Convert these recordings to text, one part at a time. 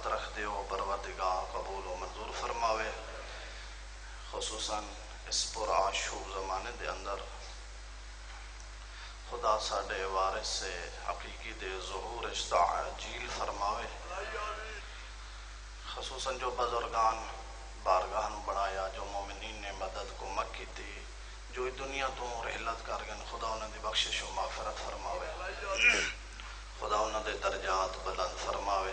رحمت رکھ دیو پروردگار قبول و منظور فرماوے خصوصاً اس پرآشوب زمانے دے اندر خدا ساڈے وارث سے حقیقی دے ظہور تعجیل فرماوے خصوصاً جو بزرگان بارگاہ بڑھایا جو مومنین نے مدد کو مکی تھی جو دنیا تو رحلت کر گئے خدا انہوں نے بخشش و مغفرت فرماوے خدا انہوں نے درجات بلند فرماوے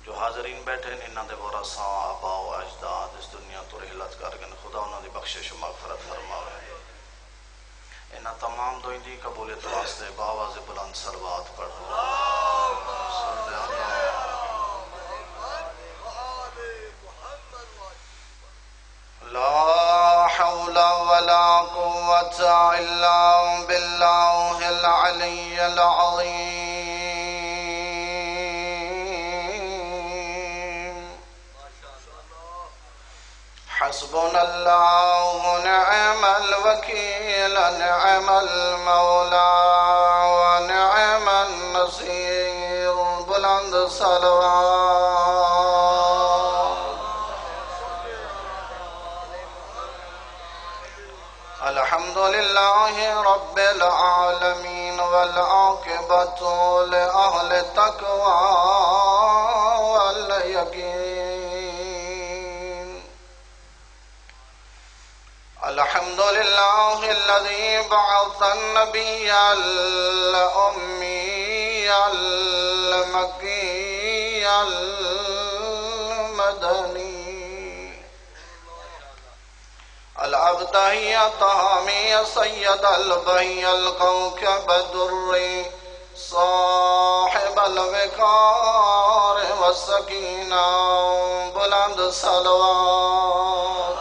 جو حاضرین بیٹھے انہوں نے ورثاء آباء و اجداد اس دنیا تو رحلت کر گئے خدا انہوں نے بخشش و مغفرت فرماوے انہاں تمام دوئندی قبولیت واسطے باواز بلند صلوات پڑھو صلی اللہ لا حول ولا قوة إلا بالله العلي العظيم حسبنا الله ونعم الوكيل نعم المولى ونعم النصير بلند صلوات الحمد لله رب العالمين والعاقبة لأهل التقوى واليقين الحمد لله الذي بعث النبي الأمي المكي المدني الأبتهي الطهامي سيد البهي الكوكب الدري صاحب الوقار والسكينة بلند صلوات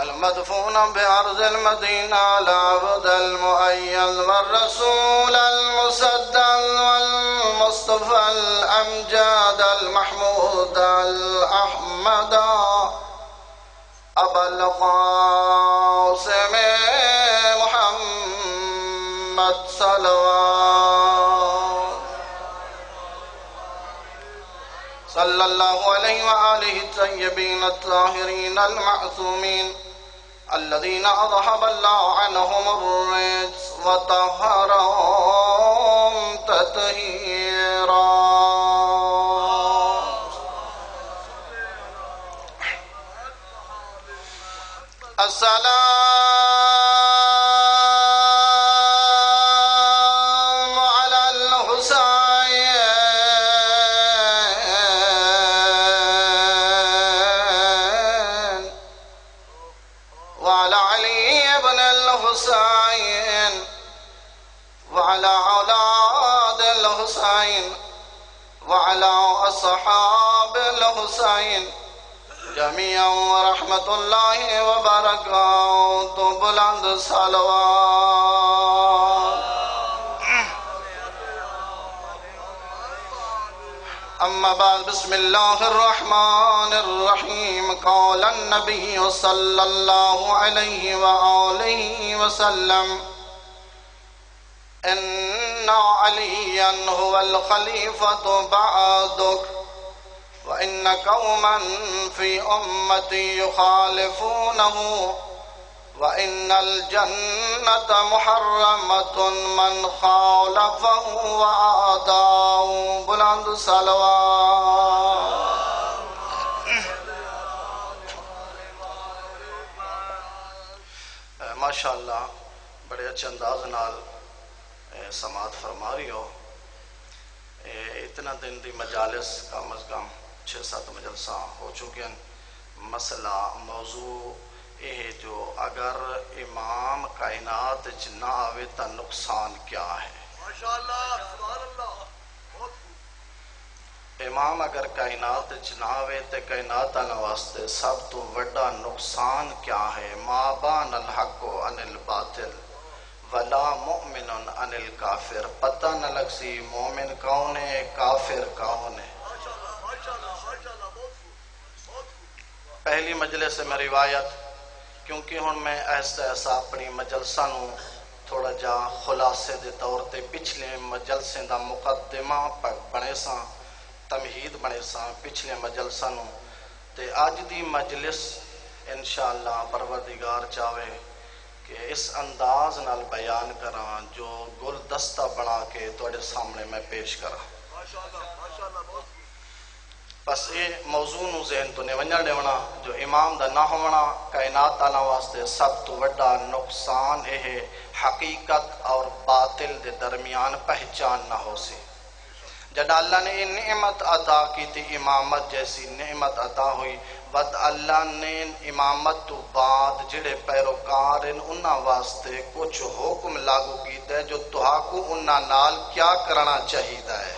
المدفون بأرض المدينة العبد المؤيد والرسول المسدد والمصطفى الأمجاد المحمود الأحمد أبا القاسم محمد صلوات صلى الله عليه وآله الطيبين الطاهرين المعصومين الذين أذهب الله عنهم الرجس وطهرهم تطهيرا السلام على الحسين وعلى علي بن الحسين وعلى أولاد الحسين وعلى أصحاب الحسين جميعا ورحمة الله وبركاته بلند صلوات أما بعد بسم الله الرحمن الرحيم قال النبي صلى الله عليه وآله وسلم إن عليا هو الخليفة بعدك وإن قوما في أمتي يخالفونه وإن الجنة محرمة من خالفه وآداه بلند صلوات ماشاءاللہ بڑے اچھے انداز نال سماعت فرما رہی ہو اتنا دن دی مجالس کم از کم 6-7 مجلسہ ہو چکے ہیں مسئلہ موضوع یہ جو اگر امام کائنات نہ آوے تا نقصان کیا ہے ماشاءاللہ سبحان اللہ امام اگر کائنات نہ آوے تے کائنات واسطے سب تو بڑا نقصان کیا ہے ما بان الحق عن الباطل ولا مؤمن عن الکافر پتہ نہ لگ سی مومن کون ہے کافر کون ہے پہلی مجلس میں روایت کیونکہ ہن میں ایسا اپنی مجلسہ نو تھوڑا جا خلاصے دے طور تے پچھلے مجلسیں دا مقدمہ بنے ساں، تمہید بنے ساں پچھلے مجلساں نوں، تے آج دی مجلس انشاءاللہ پروردگار چاہے کہ اس انداز نال بیان کراں جو گلدستہ بنا کے تواڈے سامنے میں پیش کراں۔ بس یہ موضوع نو ذہن تو نہیں ونجن ڈیونا جو امام دا نہ ہونا کائنات تعالیٰ واسطے سب تو وڈا نقصان یہ حقیقت اور باطل دے درمیان پہچان نہ ہو سی۔ جب اللہ نے نعمت عطا کی تھی، امامت جیسی نعمت عطا ہوئی، ود اللہ نے امامت تو بعد جڑے پیروکار ان انہا واسطے کچھ حکم لاگو کی دے جو تہاکو انہا نال کیا کرنا چاہیے ہے۔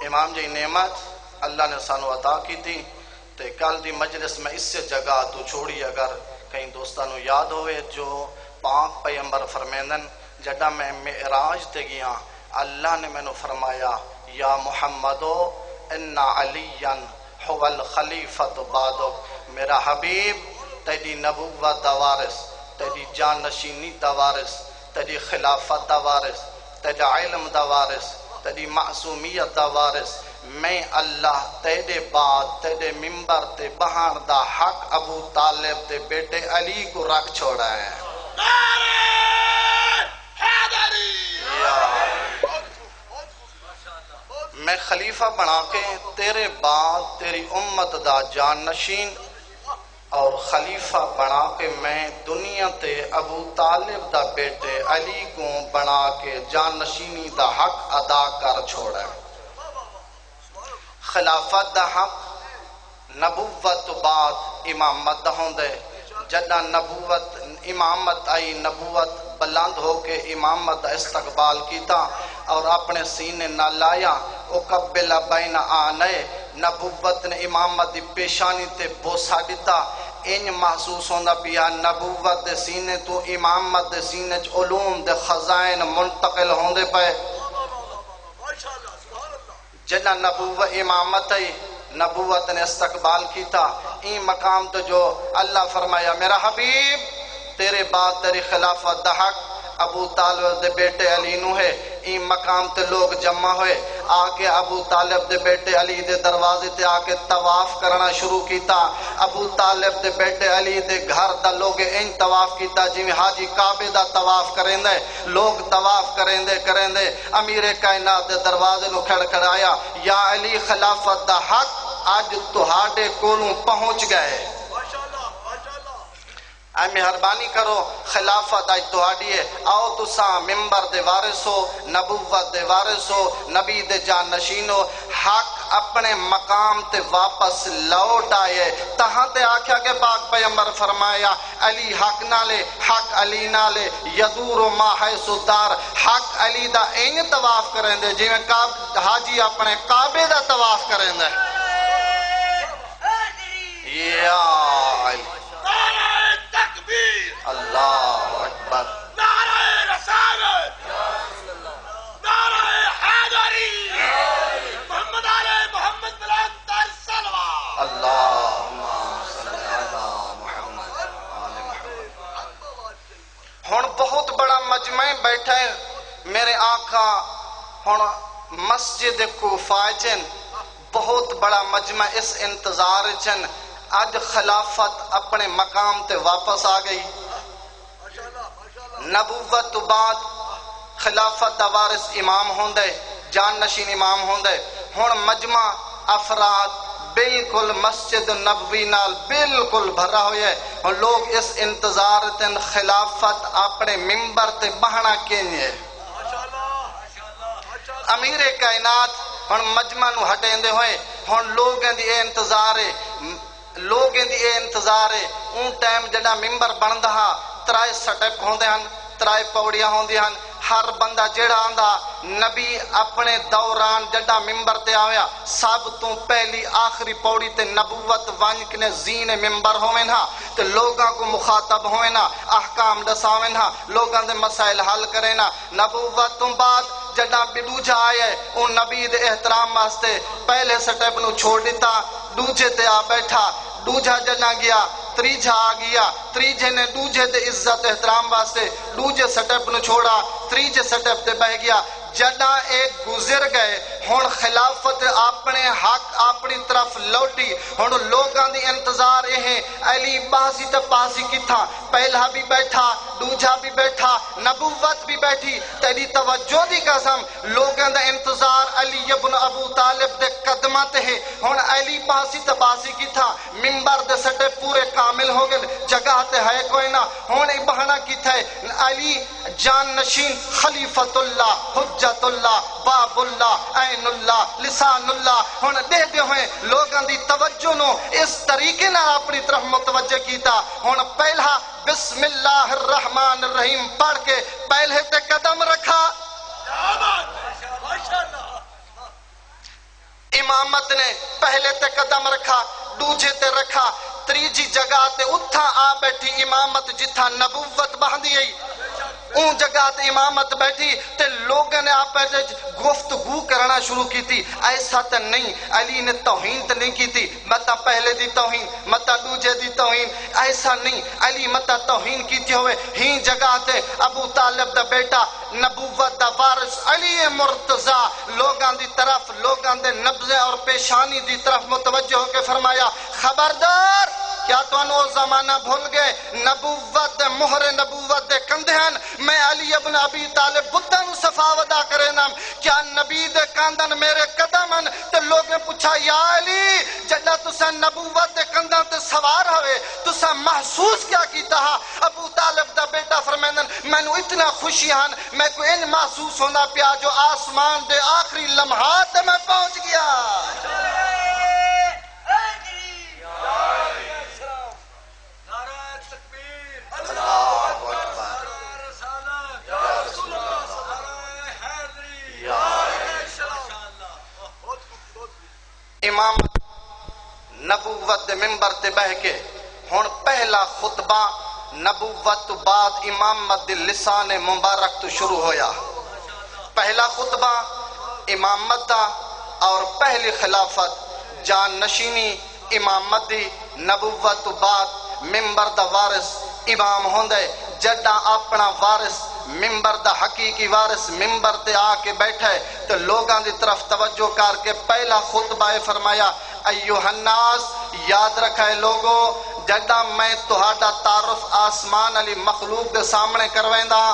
امام جی نعمت اللہ نے سانو عطا کی تھی، تے کل دی مجلس میں اس سے جگہ تو چھوڑی اگر کہیں دوستانو یاد ہوئے جو پاک پیغمبر فرمیندن جڑا میں معراج تے گیا اللہ نے میں نو فرمایا یا محمدو ان علیاً هو الخلیفۃ بعدک، میرا حبیب تیری نبوت دا وارث، تیری جانشینی دا وارث، تیری خلافت دا وارث، تیرا علم دا وارث، تیری معصومیت دا وارث، میں اللہ تیرے بعد تیرے ممبر تے بہان دا حق ابو طالب تے بیٹے علی کو رکھ چھوڑا ہے۔ میں خلیفہ بنا کے تیرے بعد تیری امت دا جان نشین اور خلیفہ بنا کے میں دنیا تے ابو طالب دا بیٹے علی کو بنا کے جان نشینی دا حق ادا کر چھوڑا ہے۔ خلافت دا حق نبوت بعد امامت دا ہوندے، جدہ نبوت امامت آئی نبوت بلند ہو کے امامت دا استقبال کیتا اور اپنے سینے نہ لایا، اقبل بین آنے نبوت نے امامت دی پیشانی تے بوسا دیتا، ان محسوس ہوندہ پیا نبوت دے سینے تو امامت دے سینے چ علوم دے خزائن منتقل ہوندے پے۔ جنہ نبوت امامت ہے نبوت نے استقبال کیتا، این مقام تو جو اللہ فرمایا میرا حبیب تیرے بعد تیری خلافت دا حق ابو طالب دے بیٹے علی نو ہے، این مقام تے لوگ جمع ہوئے آکے ابو طالب دے بیٹے علی دے دروازے تے آکے طواف کرنا شروع کیتا۔ ابو طالب دے بیٹے علی دے گھر دا لوگ این طواف کیتا جی میں حاجی کعبے دا طواف کریں دے، لوگ طواف کریں دے امیر کائنات دے دروازے نو کھڑکھڑایا، یا علی خلافت دا حق آج تہاڈے کولوں پہنچ گئے، اے مہربانی کرو خلافت آج تہاڈی ہے، آؤ تساں ممبر دے وارث ہو، نبوت دے وارث ہو، نبی دے جان نشین ہو، حق اپنے مقام تے واپس لوٹ آئے۔ تہاں تے آکھیا کہ پاک پیغمبر فرمایا علی حق نہ لے، حق علی نہ لے، یدور ما حیث دار، حق علی دا این طواف کریں دے جی میں حاجی اپنے کعبے دا طواف کریں دے۔ یا علی اللہ اکبر، نعرہ رسالت، نعرہ حیدری، محمد علی محمد بلند در صلوات، اللہم صلی علی محمد آل محمد۔ ہن بہت بڑا مجمع بیٹھا ہے میرے آقا، ہن مسجد کوفہ چن بہت بڑا مجمع اس انتظار چن آج خلافت اپنے مقام تے واپس آ گئی، نبوت بعد خلافت دا وارث امام ہوندے، جان نشین امام ہوندے، ہن مجمع افراد بالکل مسجد نبوی نال بالکل بھرا ہوئے، اور لوگ اس انتظار تن خلافت اپنے ممبر تے بہنا کینجے۔ امیر کائنات ہن مجمع نو ہٹیں دے ہوئے، ہن لوگیں دی انتظار ہے، لوگیں دی انتظار ہے، اون ٹائم جڑا ممبر بندا ہا ترائے سٹپ ہوندے ہن، ترائے پوڑیاں ہوندی ہن، ہر بندہ جڑا آندا نبی اپنے دوران جڑا ممبر تے آیا سب تو پہلی آخری پوڑی تے نبوت وانج کنے زین ممبر ہوئیں ہاں تے لوگاں کو مخاطب ہوئیں ہاں، احکام دساویں ہاں، لوگاں دے مسائل حل کریں ہاں۔ نبوت تو بعد جڑا دوجا آیا ہے ان نبی دے احترام واسطے پہلے سٹیپ نو چھوڑ دیتا، دوجے تے آ بیٹھا، دوجا جنا گیا تریجا آ گیا، تریجے نے دوجے دے عزت احترام واسطے دوجے سٹیپ نو چھوڑا، تریجے سٹیپ تے بہ گیا۔ جدہ ایک گزر گئے ہون خلافت اپنے حق اپنی طرف لوٹی، ہون لوگاں دی انتظار ہے علی باسی تے پاسی کی تھا، پہلا بھی بیٹھا دوجا بھی بیٹھا نبوت بھی بیٹھی، تیری توجہ دی قسم لوگاں دا انتظار علی ابن ابو طالب دے قدمات ہے، ہون علی باسی تے پاسی کی تھا، ممبر دے سٹے پورے کامل ہو گئے، جگہ تے ہے کوئی نہ، ہون ایک بہانہ کی تھا علی جان نشین خلیفت اللہ حجت اللہ باب اللہ عین اللہ لسان اللہ، ہن دے دے ہوئے لوگاں دی توجہ نو اس طریقے نہ اپنی طرف متوجہ کیتا، ہن پہلا بسم اللہ الرحمن الرحیم پڑھ کے پہلے تے قدم رکھا، امامت نے پہلے تے قدم رکھا دوجے تے رکھا، تریجی جگہ تے اتھا آ بیٹھی امامت جتھا نبوت بہندی ہے، اون جگہ تے امامت بیٹھی تے لوگوں نے آپ گفتگو کرنا شروع کی تھی، ایسا تے نہیں علی نے توہین تے نہیں کی تھی، متا پہلے دی توہین متا دوجے دی توہین، ایسا نہیں علی متا توہین کیتے ہوئے ہی جگہ تے ابو طالب دا بیٹا نبوت دا وارث علی مرتضی لوگاں دی طرف لوگاں دے نبض اور پیشانی دی طرف متوجہ ہو کے فرمایا خبردار کیا تو انو زمانہ بھول گئے نبوت دے مہر نبوت دے کندھے ہیں، میں علی ابن ابی طالب بدن صفا ودا کرے نام کیا نبی دے کاندن میرے قدم ہیں، تو لوگ نے پوچھا یا علی جدہ تسا نبوت دے کندن تے سوار ہوئے تسا محسوس کیا کیتا ہا؟ ابو طالب دا بیٹا فرمیندن میں نو اتنا خوشی ہاں میں کو ان محسوس ہونا پیا جو آسمان دے آخری لمحات میں پہنچ گیا۔ امام نبوت دے منبر تے بہ کے ہن پہلا خطبہ نبوت تو بعد امامت دے لسان مبارک تو شروع ہویا، پہلا خطبہ امامت دا اور پہلی خلافت جان نشینی امامت دی، نبوت تو بعد منبر دا وارث امام ہوندے، جڈا اپنا وارث منبر دا حقیقی وارث منبر تے آ کے بیٹھے تو لوگاں دی طرف توجہ کر کے پہلا خطبہ فرمایا ایوہ الناس یاد رکھے لوگو جڈا میں تہاڈا تعارف آسمان علی مخلوق دے سامنے کرویندا،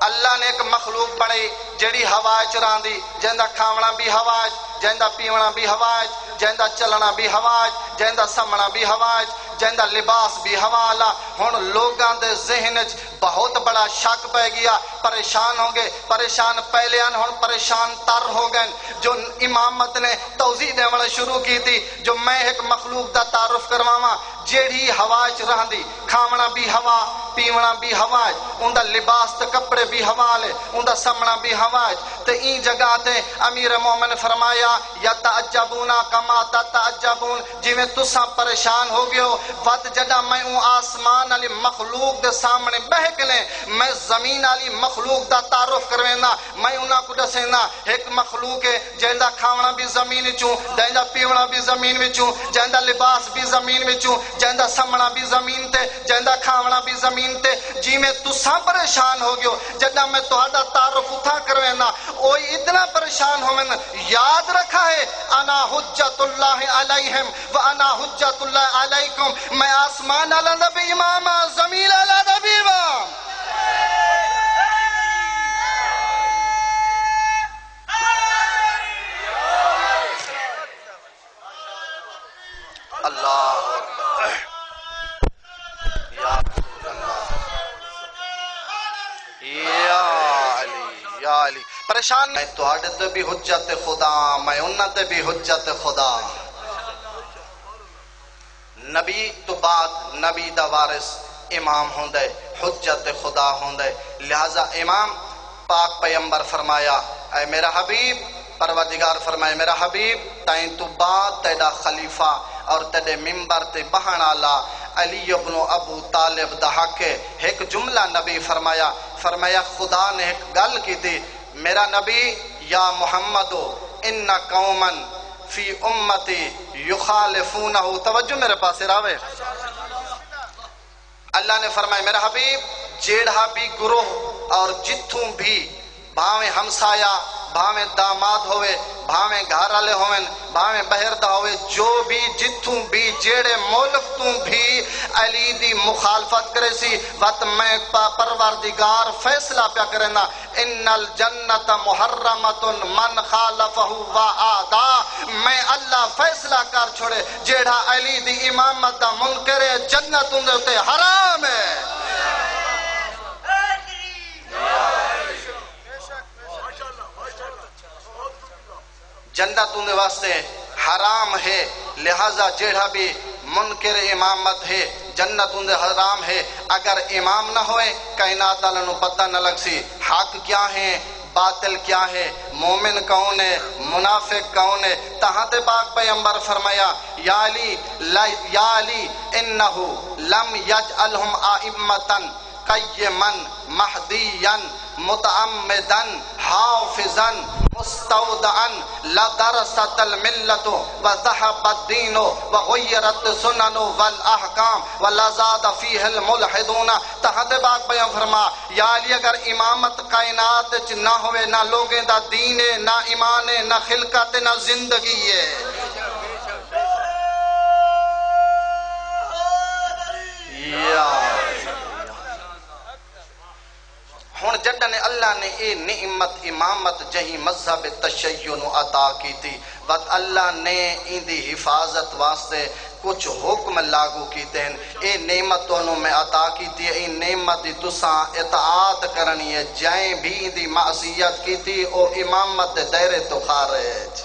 اللہ نے ایک مخلوق بڑی جڑی ہوا چراندی جہندا کھاونا بھی ہوا جہندا پیونا بھی ہوا جہندا چلنا بھی ہوا جہندا سمنا بھی ہوا جہندا لباس بھی حوالہ، ہن لوگاں دے ذہن وچ بہت بڑا شک پہ گیا، پریشان ہوں گے، پریشان پہلے ان ہن پریشان تر ہو گئے، جو امامت نے توضیح دیونا شروع کی تھی جو میں ایک مخلوق دا تعارف کرواواں جیڑی ہوا وچ رہندی کھاونا بھی ہوا پیونا بھی ہوا اوندا لباس تے کپڑے بھی حوالے اوندا سمنا بھی ہوا تے این جگہ تے امیر مومن فرمایا یتعجبون کما تتعجبون جویں تساں پریشان ہو گئے ہو وقت جڑا میں اون آسمان والی مخلوق دے سامنے بہ کے میں زمین والی مخلوق دا تعارف کروینا میں انہاں کو دسینا ایک مخلوق ہے جہندا کھاونا بھی زمین وچوں جہندا پیونا بھی زمین وچوں جہندا لباس بھی زمین وچوں جہندا سمنا بھی زمین تے جہندا کھاونا بھی زمین تے جویں تساں پریشان ہو گئے ہو جڑا میں تہاڈا تعارف اتھا کروینا اوہی اتنا پریشان ہوویں یاد رکھا ہے انا حجت اللہ علیہم وانا حجت اللہ علیکم، میں آسمان علی نبی امام زمین علی نبی امام۔ اللہ یا رسول اللہ یا علی یا علی پریشان میں تہاڈے تے بھی حجت خدا میں انہاں تے بھی حجت خدا، نبی تو بعد نبی دا وارث امام ہوندے حجت خدا ہوندے، لہذا امام پاک پیمبر فرمایا اے میرا حبیب پروردگار فرمائے میرا حبیب تائیں تو بعد تیڑا خلیفہ اور تیڑے ممبر تے بہن آلا علی ابن ابو طالب دا حق ہے، ایک جملہ نبی فرمایا خدا نے ایک گل کی تھی میرا نبی یا محمدو ان قومن فی امتی یخالفونہ. توجہ میرے پاس راوے. اللہ نے فرمایا میرا حبیب جیڑا بھی گروہ اور جتھوں بھی بھاویں ہمسایا بھاویں داماد ہوئے بھاویں گھر والے ہوئے بھاویں بہر دا ہوئے جو بھی جتھوں بھی جیڑے ملک توں بھی علی دی مخالفت کرے سی وقت میں پروردگار فیصلہ پیا کرنا ان الجنت محرمت من خالفہ وعادا. میں اللہ فیصلہ کر چھوڑے جیڑا علی دی امامت دا منکر ہے جنت ان دے حرام ہے. جنت ان واسطے حرام ہے. لہذا جیڑا بھی منکر امامت ہے جنت ان حرام ہے. اگر امام نہ ہوئے کائنات والوں کو پتہ نہ لگ سی حق کیا ہے باطل کیا ہے مومن کون ہے منافق کون ہے. تہاں تے پاک پیغمبر فرمایا یا علی انہو لم یجعلہم آئمتا قیما مہدیا متعمدا حافظا مستودعا لدرست الملت وذهب الدین وغیرت سنن والاحکام ولزاد فیہ الملحدون. تحت باق بیان فرما یا علی اگر امامت کائنات نہ ہوئے نہ لوگیں دا دین ہے نہ ایمان ہے نہ خلقت نہ زندگی ہے. ہن جڈن اللہ نے اے نعمت امامت جہی مذہب تشیع عطا کی تھی وقت اللہ نے ان دی حفاظت واسطے کچھ حکم لاگو کیتے ہیں. اے نعمت انہوں میں عطا کیتی ہے. اے نعمت تساں اطاعت کرنی ہے جائیں بھی ان دی معصیت کیتی او امامت دائرے تو خارج.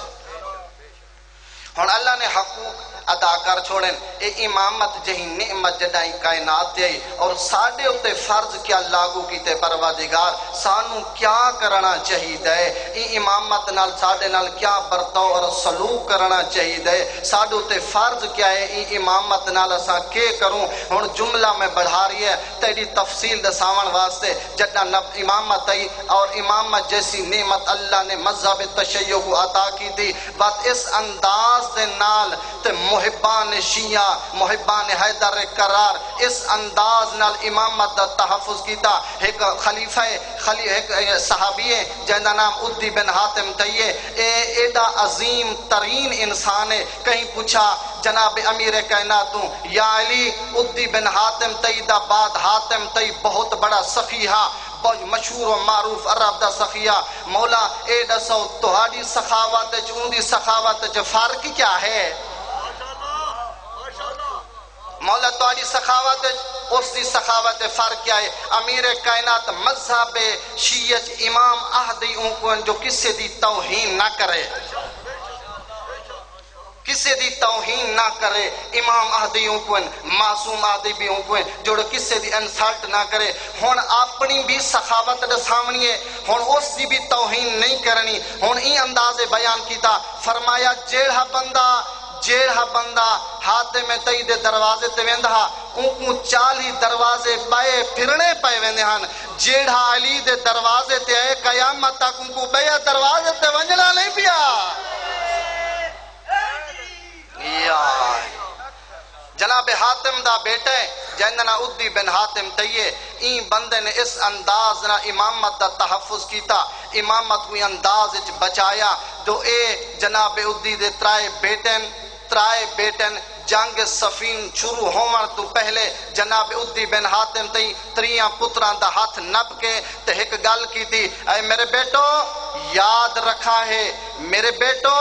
ہن اللہ نے حقوق ادا کر چھوڑیں. اے امامت جہی نعمت جڑائی کائنات دی اور ساڈے اتے فرض کیا لاگو کیتے پروردگار سانو کیا کرنا چاہیے اے امامت نال ساڈے نال کیا برتاؤ اور سلوک کرنا چاہیے ساڈے اتے فرض کیا ہے اے امامت نال اساں کے کروں. ہن جملہ میں بڑھا رہی ہے تیری تفصیل دساون واسطے جڑا امامت آئی اور امامت جیسی نعمت اللہ نے مذہب تشیع کو عطا کی تھی بات اس انداز دے نال تے محبان شیعہ محبان حیدر قرار اس انداز نال امامت دا تحفظ کیتا. ایک خلیفہ ایک صحابی ہے جن دا نام عدی بن حاتم تیے ایڈا عظیم ترین انسان ہے. کہیں پوچھا جناب امیر کائناتوں یا علی عدی بن حاتم تئی دا بعد حاتم تئی بہت بڑا سخیہ بہت مشہور و معروف عرب دا سخیہ مولا اے دسو تہاڈی سخاوت چون دی سخاوت چ فرق کیا ہے؟ مولا تہاڈی سخاوت اس دی سخاوت فرق کیا ہے؟ امیر کائنات مذہب شیعہ امام اہدی ان کو جو کسی دی توہین نہ کرے کسی دی توہین نہ کرے امام اہدیوں کو معصوم اہدی بھی ان کو جو کسی دی انسلٹ نہ کرے. ہن اپنی بھی سخاوت دساونی ہے ہن اس دی بھی توہین نہیں کرنی. ہن این انداز بیان کیتا فرمایا جیڑا بندہ ہاتھ میں تئی دے دروازے تے ویندا کو 40 دروازے بائے پھرنے پے ویندے ہن. جیڑا علی دے دروازے تے اے قیامت تک کو بے دروازے تے ونجنا نہیں پیا. جناب حاتم دا بیٹے جننا عدی بن حاتم تیے این بندے نے اس انداز نہ امامت دا تحفظ کیتا امامت کوئی انداز اچ بچایا. جو اے جناب عدی دے ترائے بیٹن جنگ صفین شروع ہومن تو پہلے جناب عدی بن حاتم تی تریاں پتراں دا ہاتھ نپ کے تے ایک گل کی تھی اے میرے بیٹو یاد رکھا ہے میرے بیٹو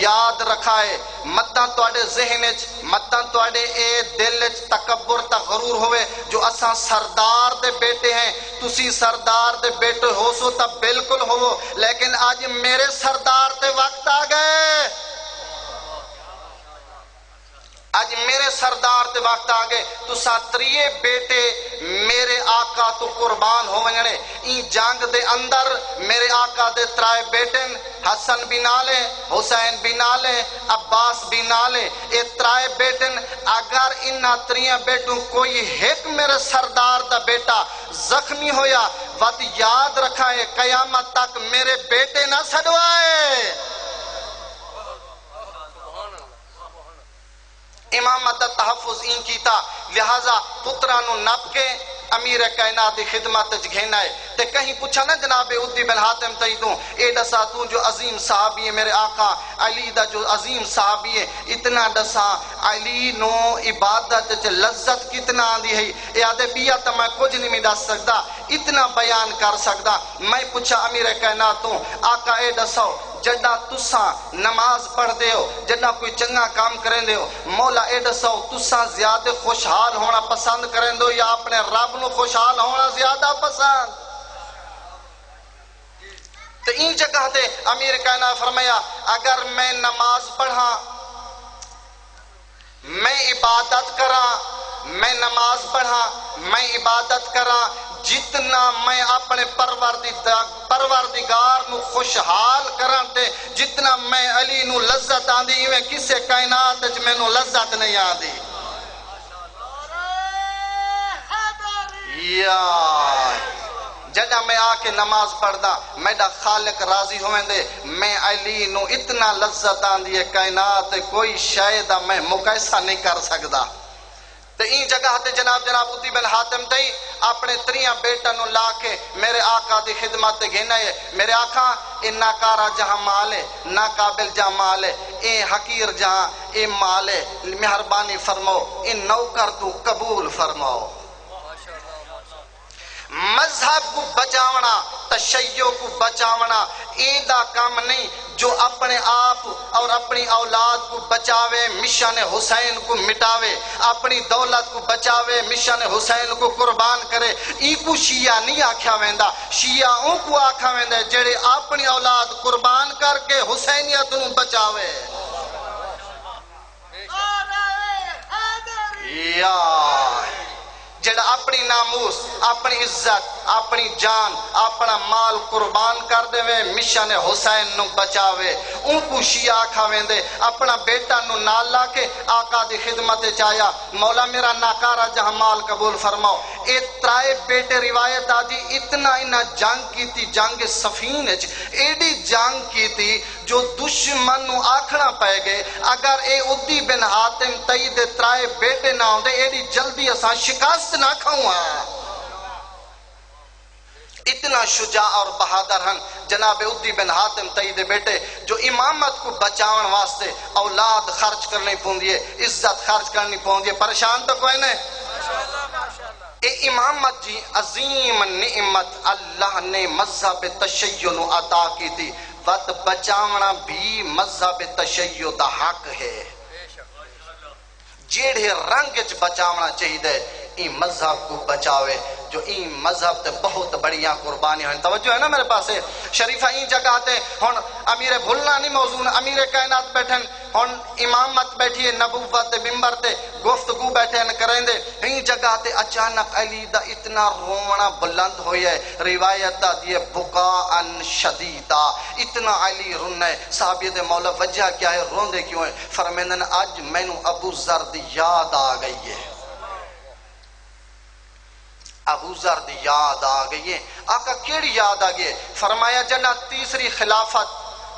یاد رکھا ہے متاں تواڈے ذہن وچ متاں تواڈے اے دل وچ تکبر تا غرور ہوئے جو اساں سردار دے بیٹے ہیں تسی سردار دے بیٹے ہو سو تا بالکل ہو لیکن آج میرے سردار تے وقت آ گئے آج میرے سردار تے وقت آگے تو ساتریے بیٹے میرے آقا تو قربان ہو ونجنے. این جنگ دے اندر میرے آقا دے ترائے بیٹن حسن بھی نالے حسین بھی نالے عباس بھی نالے اے ترائے بیٹن اگر انہا تریاں بیٹوں کوئی ایک میرے سردار دا بیٹا زخمی ہویا وقت یاد رکھا ہے قیامت تک میرے بیٹے نہ سڑوائے. امامت تحفظ این کیتا لہذا پترانو نپ کے امیر کائنات دی خدمت گھینا ہے تے کہیں پوچھا نا جناب عدی بن حاتم تیدوں اے ڈسا تو جو عظیم صحابی ہے میرے آقا علی دا جو عظیم صحابی ہے اتنا ڈسا علی نو عبادت چ لذت کتنا آندی ہے اے آدھے بیعت میں کچھ نہیں میں ڈس سکتا اتنا بیان کر سکتا میں پوچھا امیر کائناتوں آقا اے ڈسو جڑا تساں نماز پڑھ دے ہو جڑا کوئی چنگا کام کریں دے ہو مولا اے دسو تساں زیادہ خوشحال ہونا پسند کریں دو یا اپنے رب نو خوشحال ہونا زیادہ پسند تو این جگہ تے امیر کائنات فرمایا اگر میں نماز پڑھا میں عبادت کرا میں نماز پڑھا میں عبادت کرا جتنا میں اپنے پروردگار نو خوشحال کرن تے جتنا میں علی نو لذت آندی میں کسے کائنات وچ میں نو لذت نہیں آندی یا جڑا میں آ کے نماز پڑھدا میرا خالق راضی ہوئیں دے میں علی نو اتنا لذت آندی ہے کائنات کوئی شاید میں مقایسہ نہیں کر سکدا تو این جگہ تے جناب عدی بن حاتم تے اپنے تریاں بیٹا نو لا کے میرے آقا دی خدمت گھینا ہے میرے آقا اے ناکارا جہاں مال ہے ناقابل جہاں مال ہے اے حقیر جہاں اے مال ہے مہربانی فرماؤ اے نوکر تو قبول فرماؤ مذہب کو بچاونا تشیع کو بچاونا ایدہ کام نہیں جو اپنے آپ اور اپنی اولاد کو بچاوے مشن حسین کو مٹاوے اپنی دولت کو بچاوے مشن حسین کو قربان کرے ای کو شیعہ نہیں آکھیا ویندا شیعہوں کو آکھا ویندا جڑے اپنی اولاد قربان کر کے حسینیت نو بچاوے یا جڑا اپنی ناموس اپنی عزت اپنی جان اپنا مال قربان کر دے مشن حسین نو بچاوے ان کو شیعہ کھاویں دے اپنا بیٹا نو نال لا کے آقا دی خدمت چاہیا مولا میرا ناکارہ جہاں مال قبول فرماؤ اے ترائے بیٹے روایت آجی اتنا انہا جنگ کی تھی جنگ صفین ایڈی جنگ کی تھی جو دشمن نو آکھنا پائے گئے اگر اے عدی بن حاتم تئید ترائے بیٹے نہ ہوں دے ایڈی جلدی اساں شکست نہ کھاؤں اتنا شجاع اور بہادر ہن جناب عدی بن حاتم تئید بیٹے جو امامت کو بچاون واسطے اولاد خرچ کرنی پوندیے عزت خرچ کرنی پوندیے پریشان تو کوئی نہیں اے امامت جی عظیم نعمت اللہ نے مذہب تشیع نو عطا کی تھی وقت بچاونا بھی مذہب تشیع دا حق ہے جیڑے رنگ چ بچاونا چاہیے این مذہب کو بچاوے جو این مذہب تے بہت بڑیاں قربانیاں ہیں توجہ ہے نا میرے پاس شریفہ این جگہ تے ہن امیر بھولنا نہیں موضوع امیر کائنات بیٹھن ہن امامت بیٹھیے نبوت ممبر تے گفتگو بیٹھے کریں دے این جگہ تے اچانک علی دا اتنا رونا بلند ہویا ہے روایت دا دیے بکاء شدیدہ اتنا علی رن ہے صحابی دے مولا وجہ کیا ہے رون دے کیوں ہے فرمیندن آج میں نو ابو ذر دی یاد آ گئی ہے ابو ذر دی یاد آ گئی ہے آقا کیڑی یاد آ گئی فرمایا جنا تیسری خلافت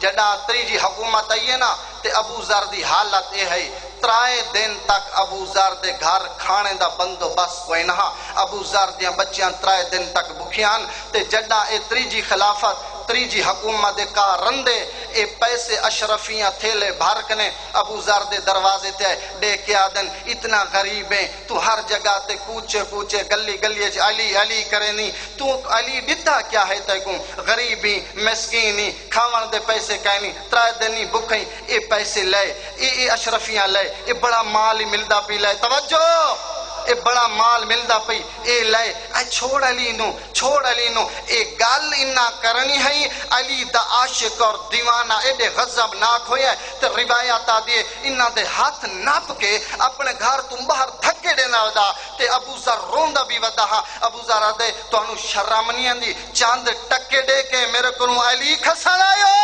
جنا تیجی حکومت آئی ہے نا تے ابو ذر دی حالت اے ہے ترائے دن تک ابو ذر دے گھر کھانے دا بندو بس کوئی نہ ابو ذر دیاں بچیاں ترائے دن تک بکھیان تے جنا اے تیجی خلافت تریجی حکومت دے کا رندے اے پیسے اشرفیاں تھیلے بھارکنے ابو ذر دے دروازے تے دے کے آدن اتنا غریب ہیں تو ہر جگہ تے کوچے کوچے گلی گلی علی علی کرے نہیں تو علی ڈٹھا کیا ہے تے کوں غریبی مسکینی کھاون دے پیسے کہنی ترائے دنی بکھیں اے پیسے لے اے اشرفیاں لے اے بڑا مال ملدا پی لے توجہ اے بڑا مال ملدا پئی اے لے اے چھوڑ علی نو اے گل انہاں کرنی ہے علی دا عاشق اور دیوانہ ایڈے غضب ناک ہویا ہے تے روایات آدیے انہاں دے ہاتھ ناپ کے اپنے گھر تم باہر دھکے دینا ودا تے ابو ذر روندا بھی ودا ہاں ابو ذر آدے تو انہوں شرم نہیں آندی چاند ٹکے دے کے میرے کو علی کھسن آئیو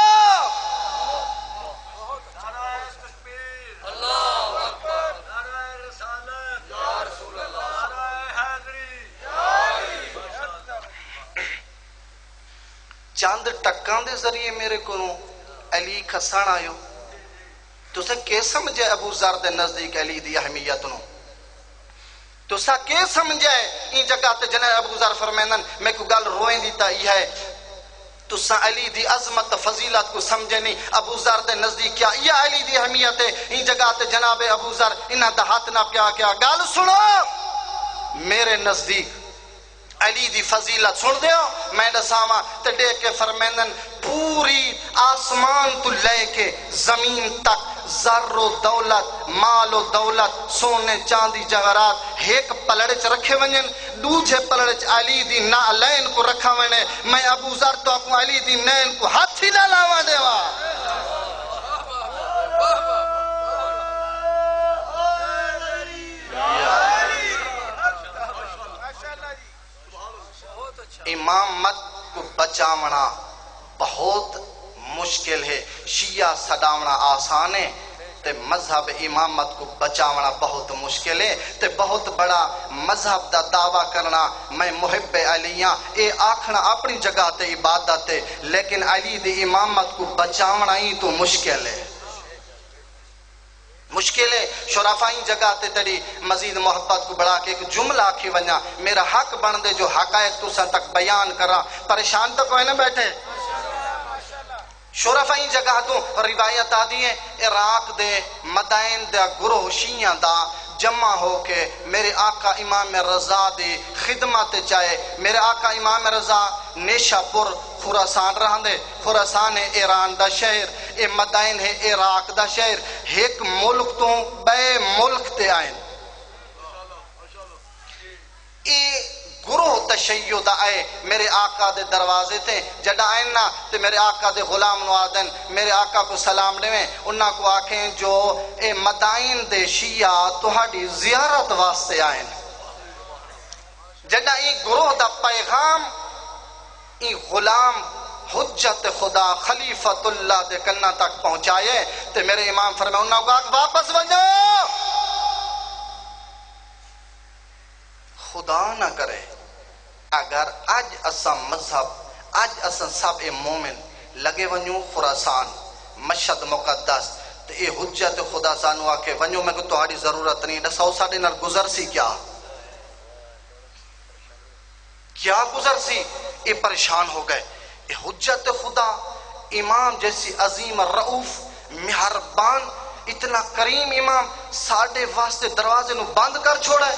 چاند ٹکاں دے ذریعے میرے کو علی کھسان آئیو تسا کے سمجھے ابو ذر دے نزدیک علی دی اہمیت نو؟ تسا کے سمجھے این جگہ تے جناب ابو ذر فرمیندن میں کو گل روئیں دیتا ہی ہے تسا علی دی عظمت فضیلت کو سمجھے نہیں. ابو ذر دے نزدیک کیا یہ علی دی اہمیت ہے. این جگہ تے جناب ابو ذر انہاں دا ہاتھ نہ کیا گل سنو میرے نزدیک علی دی فضیلت سن دیو میں دساواں تے دیکھ کے فرمیندن پوری آسمان تو لے کے زمین تک زر و دولت مال و دولت سونے چاندی جواہرات ایک پلڑ چ رکھے ونجن دوجے پلڑ چ علی دی نعلین کو رکھا ونے. میں ابو ذر تو اکو علی دی نین کو ہاتھ ہی نہ لاوا دیوا. امامت کو بچاونا بہت مشکل ہے. شیعہ سڈاونا آسان ہے تے مذہب امامت کو بچاونا بہت مشکل ہے. تے بہت بڑا مذہب دا دعویٰ کرنا میں محب علی ہاں اے آکھنا اپنی جگہ تے عبادت ہے لیکن علی دی امامت کو بچاونا ہی تو مشکل ہے. مشکل ہے. شرافائی جگہ تے تیری مزید محبت کو بڑھا کے ایک جملہ آکھی ونجا میرا حق بن دے جو حقائق تو سن تک بیان کرا. پریشان تو کوئی نہ بیٹھے. شرافائی جگہ تو روایت آدھی ہے عراق دے مدائن دا گروہ شیعہ دا جمع ہو کے میرے آقا امام رضا دی خدمت چاہے. میرے آقا امام رضا نیشہ پور خراسان رہندے. خراسان ہے ایران دا شہر اے مدائن ہے عراق دا شہر. ایک ملک تو بے ملک تے آئیں اے گروہ تشیع دا آئے میرے آقا دے دروازے تھے. جڑا آئیں نا تے میرے آقا دے غلام نوادن میرے آقا کو سلام دیں انہاں کو آکھیں جو اے مدائن دے شیعہ تہاڈی زیارت واسطے آئیں. جڑا ای گروہ دا پیغام ای غلام حجت خدا خلیفت اللہ دے کنہ تک پہنچائے تے میرے امام فرمائے انہاں کو آکھ واپس ونجو. خدا نہ کرے اگر اج اسا مذہب اج اسا سب اے مومن لگے ونجو خراسان مشہد مقدس تے اے حجت خدا سانو آکے ونجو میں کو تہاڈی ضرورت نہیں دساؤ ساڈے نال گزر سی کیا گزر سی. اے پریشان ہو گئے. اے حجت خدا امام جیسی عظیم رعوف مہربان اتنا کریم امام ساڈے واسطے دروازے نو بند کر چھوڑا ہے.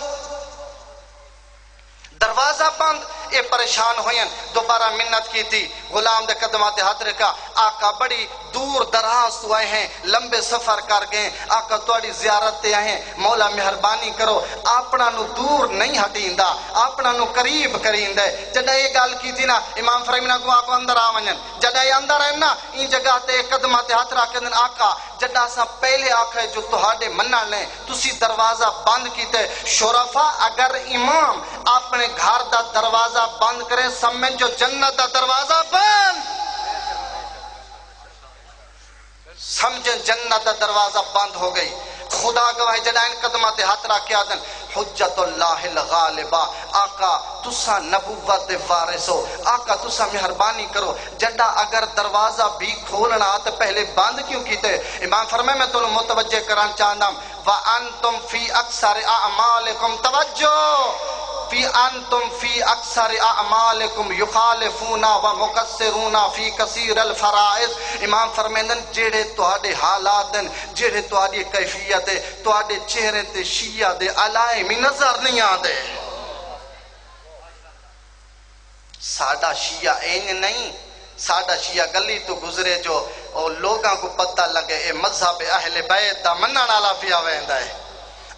دروازہ بند. اے پریشان ہوئیں دوبارہ منت کی تھی غلام دے قدمات ہاتھ رکھا. آقا بڑی دور دراز تو آئے ہیں لمبے سفر کر گئے آقا توڑی زیارت تے آئے ہیں مولا مہربانی کرو اپنا نو دور نہیں ہٹین دا اپنا نو قریب کرین دے. جڑا یہ گال کی تھی نا امام فرمینا کو آقا اندر آمنن جڑا یہ اندر ہے نا ان جگہ تے قدمات ہاتھ رکھ دن آقا جڑا سا پہلے آقا ہے جو تہاڈے منن لیں تسی دروازہ بند کیتے. شرفا اگر امام اپنے گھر دا دروازہ بند کرے سمجھ جو جنت دا دروازہ بند سمجھیں جنت دا دروازہ بند ہو گئی. خدا گواہ جڑا ان قدمات ہاتھ رکھ کے آدن حجت اللہ الغالبہ آقا تسا نبوت دے وارث ہو آقا تسا مہربانی کرو جڑا اگر دروازہ بھی کھولنا تو پہلے بند کیوں کیتے. امام فرمائے میں تمہیں متوجہ کران چاہتا ہوں وَأَنْتُمْ فِي أَكْثَرِ أَعْمَالِكُمْ توجہ فی انتم فی اکثر اعمالکم یخالفون و مقصرون فی کثیر الفرائض. امام فرمیندن جڑے تہاڈے حالات جڑے تہاڈی کیفیت تہاڈے چہرے تے شیعہ دے علائم نظر نہیں آندے. ساڈا شیعہ این نہیں ساڈا شیعہ گلی تو گزرے جو اور لوگاں کو پتہ لگے اے مذہب اہل بیت دا منن والا پیا ویندا ہے.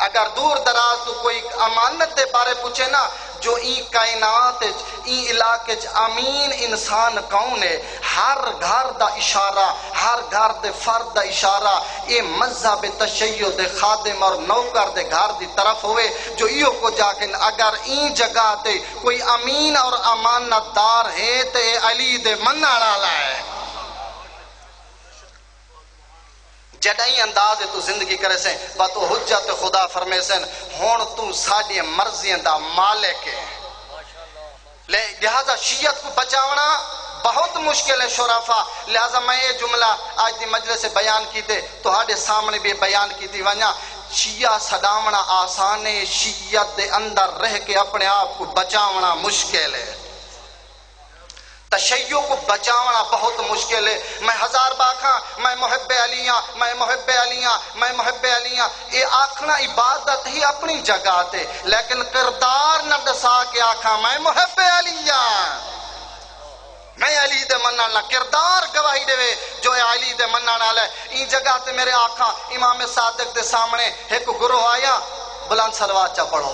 اگر دور دراز تو کوئی امانت دے بارے پوچھے نا جو این کائنات این علاقے امین انسان کون ہے ہر گھر دا اشارہ ہر گھر دے فرد دا اشارہ اے مذہب تشیع دے خادم اور نوکر دے گھر دی طرف ہوئے جو ایو کو جا کے اگر این جگہ تے کوئی امین اور امانت دار ہے تے علی دے منن والا ہے. جڑائی انداز تو زندگی کرے سیں باتو حجت خدا فرمے سیں ہون تو ساڑی مرضی دا مالک ہے. لہذا شیعت کو بچاونا بہت مشکل ہے شرافا، لہذا میں یہ جملہ آج دی مجلس سے بیان کیتے تو ہاڑے سامنے بھی بیان کیتی ونیا، شیعہ سڈاونا آسان ہے، شیعت دے اندر رہ کے اپنے آپ کو بچاونا مشکل ہے، تشیع کو بچاونا بہت مشکل ہے۔ میں ہزار باکھاں میں محب علیاں، میں محب علیاں، میں محب علیاں، یہ آکھنا عبادت ہی اپنی جگہ تے، لیکن کردار نہ دسا کے آکھاں میں محب علیاں، میں علی دے منن نہ، کردار گواہی دے جو علی دے منن والا ہے۔ این جگہ تے میرے آقا امام صادق دے سامنے ایک گروہ آیا، بلند صلوات چا پڑھو۔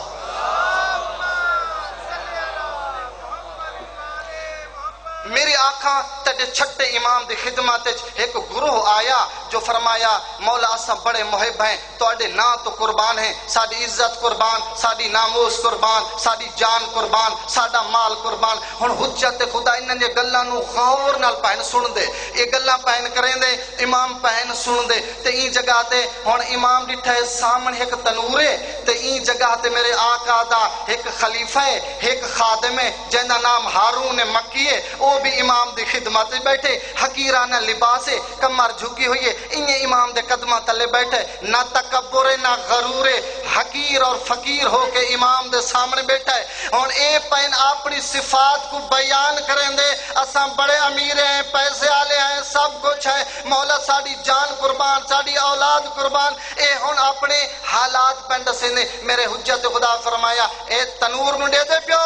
میری آنکھاں تیرے چھٹے امام دی خدمت ایک گروہ آیا جو فرمایا مولا اساں بڑے محب ہیں، تواڈے نا تو قربان ہیں، ساڈی عزت قربان، ساڈی ناموس قربان، ساڈی جان قربان، ساڈا مال قربان۔ ہن حجت خدا انہاں دے گلاں نو غور نال پہن سن دے، یہ گلاں پہن کریں دے، امام پہن سن دے تے این جگہ تے ہن امام ڈٹھا ہے سامنے ایک تنور ہے تے این جگہ تے میرے آقا دا ایک خلیفہ ہے، ایک خادم ہے جن دا نام ہارون مکی ہے، وہ بھی امام دی خدمت بیٹھے، حقیرانہ لباس ہے، کمر جھکی ہوئی ہے، انہیں امام دے قدمہ تلے بیٹھے، نہ تکبر ہے نہ غرور ہے، حقیر اور فقیر ہو کے امام دے سامنے بیٹھا ہے۔ اور اے پین اپنی صفات کو بیان کریں دے، اساں بڑے امیر ہیں، پیسے آلے ہیں، سب کچھ ہے، مولا ساڑی جان قربان، ساڑی اولاد قربان، اے ہن اپنے حالات پینڈ سے نے میرے حجت خدا فرمایا اے تنور نو دے دے پیو،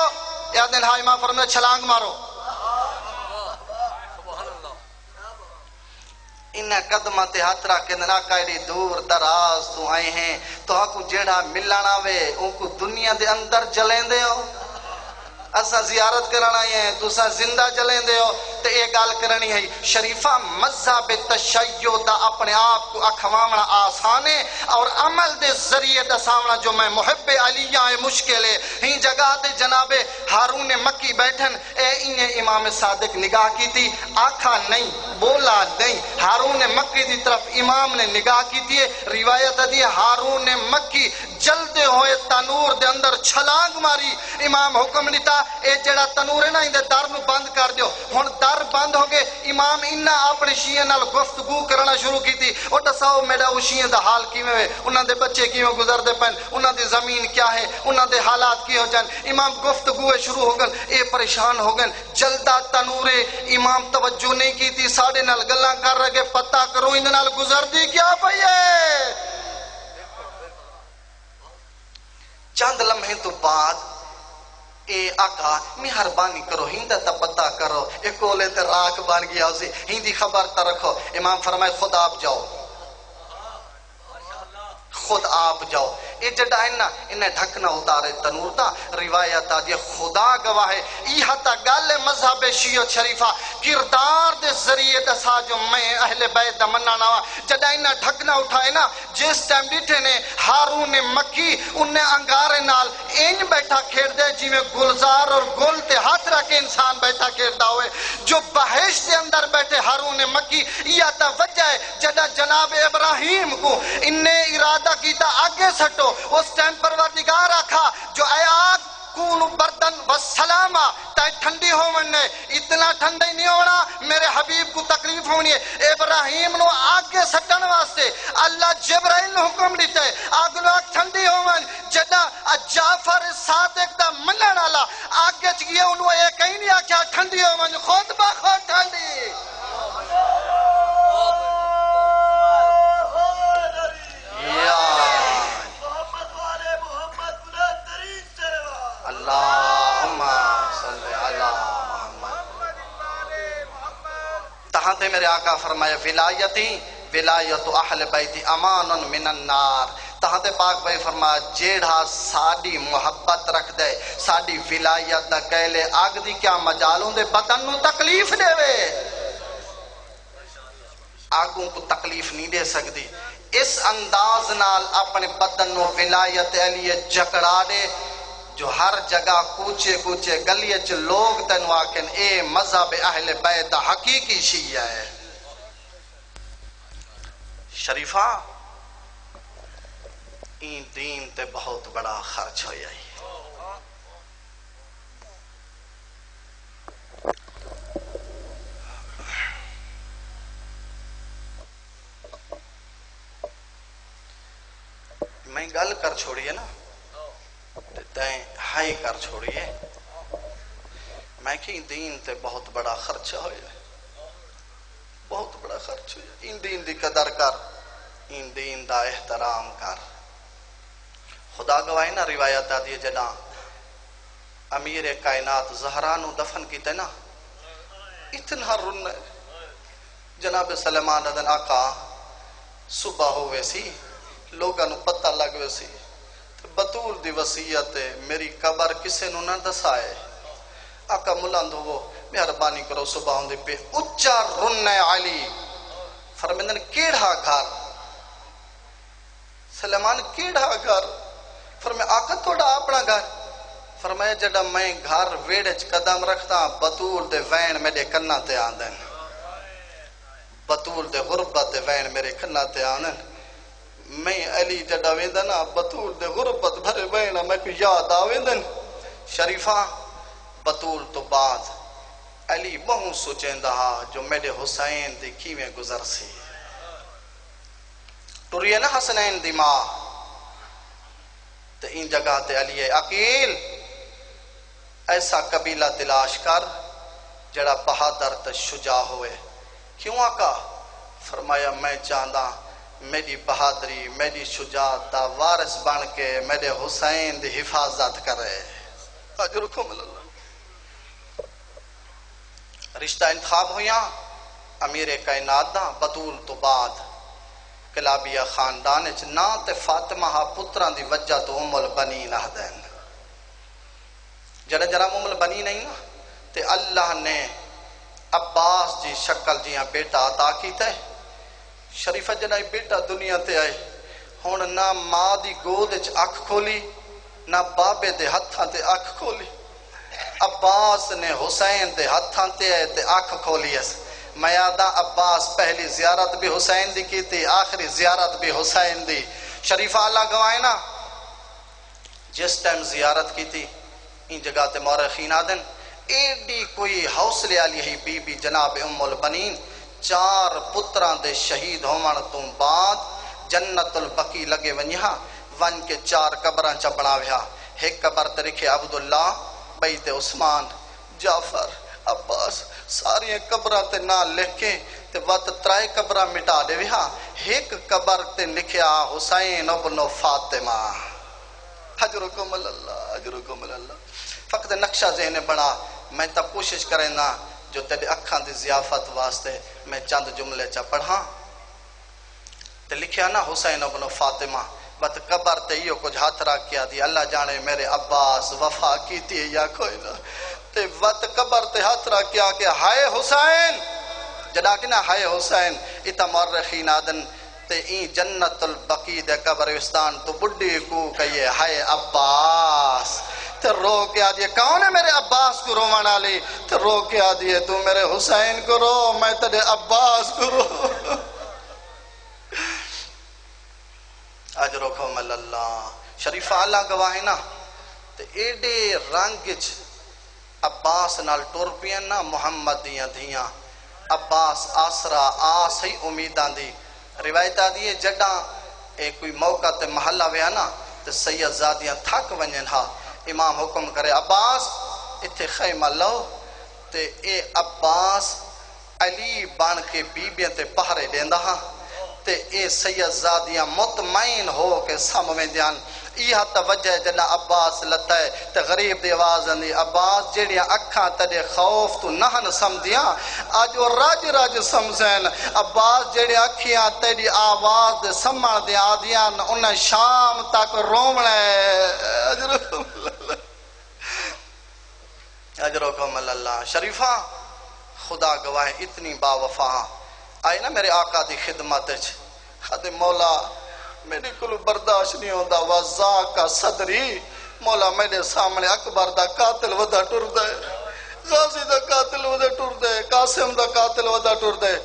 یا دن ہاں امام فرمایا چھلانگ مارو۔ انہیں قدمہ تے ہاتھ رکھ کے آقا ایڈی دور دراز تو آئے ہیں تو آکو جیڑا ملنا وے ان کو دنیا دے اندر جلیں دے ہو، اساں زیارت کرنا ہے تو اساں زندہ جلیں دے ہو، تے یہ گال کرنی ہے شریفہ مذہب تشیع دا اپنے آپ کو اکھوامنا آسان ہے اور عمل دے ذریعے دساونا جو میں محب علیہ ہے مشکل ہے۔ ہی جگہ تے جناب ہارون مکی بیٹھن، اے انہیں امام صادق نگاہ کی تھی، آکھا نہیں بولا نہیں، ہارون مکی دی طرف امام نے نگاہ کی تھی، روایت دی ہارون مکی جلدے ہوئے تنور دے اندر چھلانگ ماری، امام حکم دیتا اے جڑا تنور ہے نا اندے در نو بند کر دیو، ہن در بند ہو گئے، امام انہا اپنے شیعہ نال گفتگو کرنا شروع کی تھی، اور دساؤ میرا وہ شیعہ دا حال کیویں ہوئے، انہاں دے بچے کیویں گزر دے پین، انہاں دی زمین کیا ہے، انہاں دے حالات کی ہو جان، امام گفتگو شروع ہو گن، اے پریشان ہو گن، جلدہ تنورے امام توجہ نہیں کی تھی، ساڑھے نال گلاں کر رہے پتہ کرو اندے نال گزر دی کیا پئیے۔ چند لمحے تو بعد اے آقا مہربانی کرو ہندہ تا پتہ کرو، اے کولے تے راک بان گیا اسے ہندی خبر تا رکھو۔ امام فرمائے خود آپ جاؤ، خود آپ جاؤ۔ یہ جڑا انہیں ڈھکنا اتارے تنور دا، روایت آج خدا گواہ ہے، یہ حتی گل مذہب شیعہ شریفہ کردار دے ذریعے دسا جو میں اہل بیت دا مننا ہوا، جڑا انہیں ڈھکنا اٹھائے نا، جس ٹائم ڈٹھے نے ہارون مکی انہیں انگارے نال انج بیٹھا کھیڑ دے جی میں گلزار اور گل تے ہاتھ رکھے انسان بیٹھا کھیڑ دا ہوئے، جو بہشت دے اندر بیٹھے ہارون مکی، یہ تا وجہ ہے جڑا جناب ابراہیم کو انہیں ارادہ کیتا آگے سٹو، اس ٹائم پروردگار آکھا جو اے آگ کون بردن والسلامہ تائیں ٹھنڈی ہو مننے، اتنا ٹھنڈی نہیں ہونا میرے حبیب کو تکلیف ہونی ہے۔ ابراہیم نو آگے سٹن واسطے اللہ جبرائیل نے حکم دیتا ہے آگ نو آگ ٹھنڈی ہو من، جدہ جعفر صادق دا منن والا آگے چکیے انہوں یہ کہیں نہیں آکھا ٹھنڈی ہو من، خود بخود ٹھنڈی۔ اللہم صلی علی محمد۔ تہاں تے میرے آقا فرمایا ولایتی ولایت اہل بیتی امان من النار، تہاں تے پاک بھائی فرمایا جیڑا ساڑی محبت رکھ دے ساڑی ولایت دا کہلے آگ دی کیا مجالوں دے بدن نو تکلیف دے وے، آگوں کو تکلیف نہیں دے سکتی، اس انداز نال اپنے بدن نو ولایت علیہ جکڑا دے جو ہر جگہ کوچے کوچے گلیے چ لوگ تینو آکن اے مذہب اہل بیت حقیقی شیعہ ہے۔ شریفہ این دین تے بہت بڑا خرچ ہو جائی، میں گل کر چھوڑیے نا تیں ہائی کر چھوڑیے میں کہ دین تے بہت بڑا خرچہ ہویا بہت بڑا خرچ ہویا ان دین دی قدر کر ان دین دا احترام کر خدا گواہی نا روایت آدھی جنا امیر کائنات زہرا نو دفن کیتے نا اتنا رن جناب سلیمان ادن آقا صبح ہوئے سی لوگاں نو پتہ لگ وے سی بطول دی وصیت میری قبر کسے نو نہ دسائے آقا ملند ہو مہربانی کرو صبح ہوندے پہ اچا رن علی فرمیندن کیڑا گھر سلیمان کیڑا گھر فرمایا آقا توڑا اپنا گھر فرمایا جڑا میں گھر ویڑچ قدم رکھتا بطول دے وین میرے کنہ تے آندن بطول دے غربت دے وین میرے کنہ تے آندن میں علی جڑا ویندنا بطول دے غربت بھرے وین میں کو یاد آویندن شریفہ بطول تو بعد علی بہوں سوچیں دہا جو میرے حسین دی کیویں گزر سی ٹریے نا حسنین دی ماں تو ان جگہ تے علی عقیل ایسا قبیلہ تلاش کر جڑا بہادر تے شجاع ہوئے کیوں آقا فرمایا میں چاہتا میری بہادری میری شجاعت دا وارث بن کے میرے حسین دی حفاظت کرے اجرکم اللہ رشتہ انتخاب ہویا امیر کائنات دا بطول تو بعد کلابیہ خاندان نا تے فاطمہ پتران دی وجہ تو ام البنین آدین جڑا جڑا ام البنین نہیں نا تے اللہ نے عباس جی شکل جیاں بیٹا عطا کیتا ہے شریفہ جڑا بیٹا دنیا تے آئے ہون نہ ماں دی گود وچ اکھ کھولی نہ بابے دے ہتھاں تے اکھ کھولی عباس نے حسین دے ہتھاں تے آئے تے اکھ کھولی اس میں یادہ عباس پہلی زیارت بھی حسین دی کی تھی آخری زیارت بھی حسین دی شریفہ اللہ گوائے نا جس ٹائم زیارت کی تھی ان جگہ تے مورخین آدن ایڈی کوئی حوصلے آلی ہی بی بی جناب ام البنین 4 پتران دے شہید ہومن تو بعد جنت البقی لگے ونیہا ون کے 4 قبران چا بناویا ایک قبر تے لکھے عبداللہ بیت عثمان جعفر عباس ساری قبران تے نہ لکھے تے وقت 3 قبران مٹا دے وہاں ایک قبر تے لکھیا حسین ابن فاطمہ حجرکم اللہ حجرکم اللہ فقط نقشہ ذہن بنا میں تا کوشش کریں نا جو تیرے اکھاں دی ضیافت واسطے میں چند جملے چا پڑھاں تے لکھیا نا حسین ابن فاطمہ بات قبر تے یہ کچھ ہاتھ رکھ کیا دی اللہ جانے میرے عباس وفا کی تھی یا کوئی نہ تے وقت قبر تے ہاتھ رکھ کیا کہ ہائے حسین جدا کہ نا ہائے حسین اتا مورخین آدن تے این جنت البقی دے قبرستان تو بڑی کو کہیے ہائے عباس تے رو کے آدھئے کون ہے میرے عباس کو رومانا لی تے رو کے آدھئے تو میرے حسین کو رو میں تیرے عباس کو رو اجرکم اللہ شریفہ اللہ گواہی نا تے ایڈے رنگج عباس نال ٹور پین نا محمد دیاں دھیاں عباس آسرا آس ہی امیدان دی روایت آدھئے جڑا کوئی موقع تے محلہ ویا نا تے سید زادیاں تھک ونجن ہا امام حکم کرے عباس اتھے خیمہ لو تے اے عباس علی بان کے بیبیاں تے پہرے دیندہ ہاں تے اے سید زادیاں مطمئن ہو کے سامویں دیان یہ توجہ جنا عباس لتا ہے تے غریب دی آواز اندی عباس جیڑیاں اکھاں تیرے خوف تو نہن سمدیاں آج وہ راج راج سمزین عباس جیڑیاں اکھیاں تیری آواز دے سمن دے آدیاں انہیں شام تک رومنے اجرکم اللہ شریفہ خدا گواہ اتنی با وفا آئی نا میرے آقا دی خدمت خد مولا میری کل برداشت نہیں ہوندہ وَذَاكَ صدری مولا میرے سامنے اکبر دا قاتل ودا ٹر دے غازی دا قاتل ودا ٹر دے قاسم دا قاتل ودا ٹر دے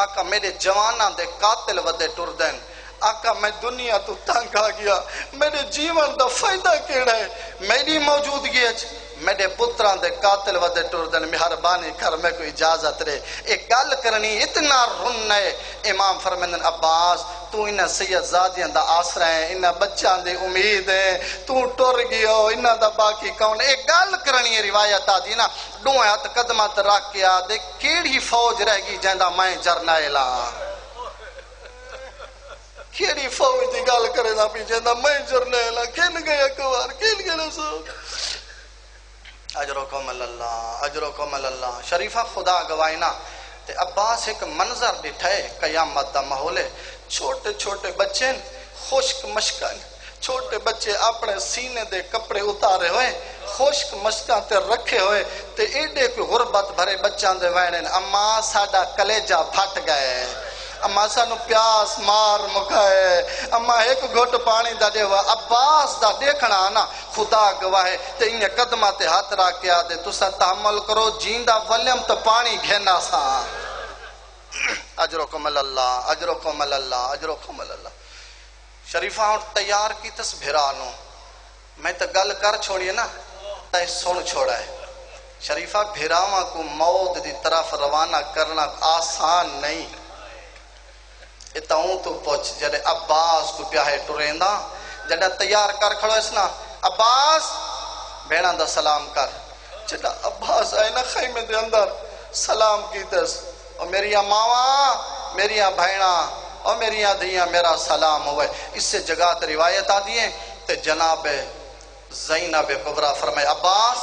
آقا میرے جوانہ دے قاتل ودا ٹر دیں آقا میں دنیا تو تنگ آ گیا میرے جیون دا فائدہ کیڑا ہے میری موجودگی ہے میرے پتراں دے قاتل ودے ٹردن مہربانی کر میں کوئی اجازت رہے ایک گل کرنی اتنا رن ہے امام فرمندن عباس تو انہاں سید زادیاں دا آسرا ہے انہاں بچاں دی امید ہے تو ٹر گیو انہاں دا باقی کون ایک گل کرنی ہے روایت آدھی نا ڈوئے ہاتھ قدمات رکھ کے آدھے کیڑی فوج رہ گی جہندہ میں جرنائلہ کیڑی فوج دی گل کرے نا پی جہندہ میں جرنائلہ کھل گیا کوار کھل گیا سو اجرکم اللہ اجرکم اللہ شریفہ خدا گوائنا تے عباس ایک منظر ڈٹھائے قیامت دا ماحول ہے چھوٹے چھوٹے بچے خشک مشکن چھوٹے بچے اپنے سینے دے کپڑے اتارے ہوئے خشک مشکان تے رکھے ہوئے تے ایڈے کوئی غربت بھرے بچان دے وینن اما ساڈا کلیجہ پھٹ گئے اما سانو پیاس مار مکھائے اما ایک گھٹ پانی دا دے ہوا عباس دا دیکھنا نا خدا گواہ تے انہیں قدمہ تے ہاتھ رکھ کے آدھے تسا تحمل کرو جیندہ ولیم تو پانی گھینا سا اجرکم اللہ اجرکم اللہ اجرکم اللہ شریفہ اور تیار کی تس بھیرانو میں تو گل کر چھوڑیے نا تے سن چھوڑا ہے شریفہ بھیراواں کو موت دی طرف روانہ کرنا آسان نہیں اتاؤں تو پوچھ جڑے عباس کو پیاہے ٹریندا جڑا تیار کر کھڑو اس نا عباس بھیڑاں دا سلام کر جڑا عباس آئے نا خیمے دے اندر سلام کی تس اور میری ماواں میری بھائینا اور میری دھیاں میرا سلام ہوئے اس سے جگہ تے روایت آدھی ہے تے جناب زینب کبرا فرمائے عباس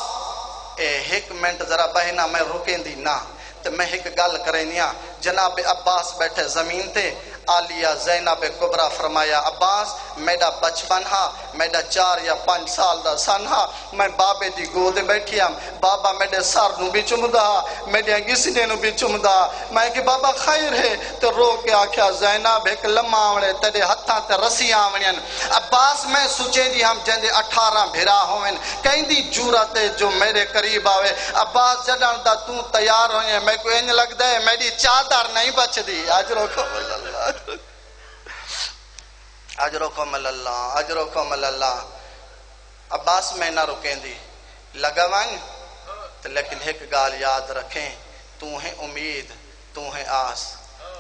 ایک منٹ ذرا بہنا میں رکیں دی نا تے میں ایک گل کرینیا جناب عباس بیٹھے زمین تے آلیہ زینب کبرا فرمایا عباس میڈا بچپن ہاں میڈا 4 یا 5 سال دا سن ہاں میں بابے دی گود بیٹھی ہم بابا میڈے سر نو بھی چمدا میڈے گسنے نو بھی چمدا میں کہ بابا خیر ہے تو رو کے آکھیا زینب ایک لمحہ آوڑے تیرے ہتھاں تے رسیاں آوڑیں عباس میں سوچیں دی ہم جندے 18 بھیرا ہوئیں کہیں دی جورت ہے جو میرے قریب آوے عباس جڑن دا تو تیار ہوئیں میں کو انج لگ دے میری چادر نہیں بچ دی اجرکم اللہ اجرکم اللہ اجرکم اللہ عباس میں نہ رکیں دی لگا وائن لیکن ایک گال یاد رکھیں تو ہے امید تو ہے آس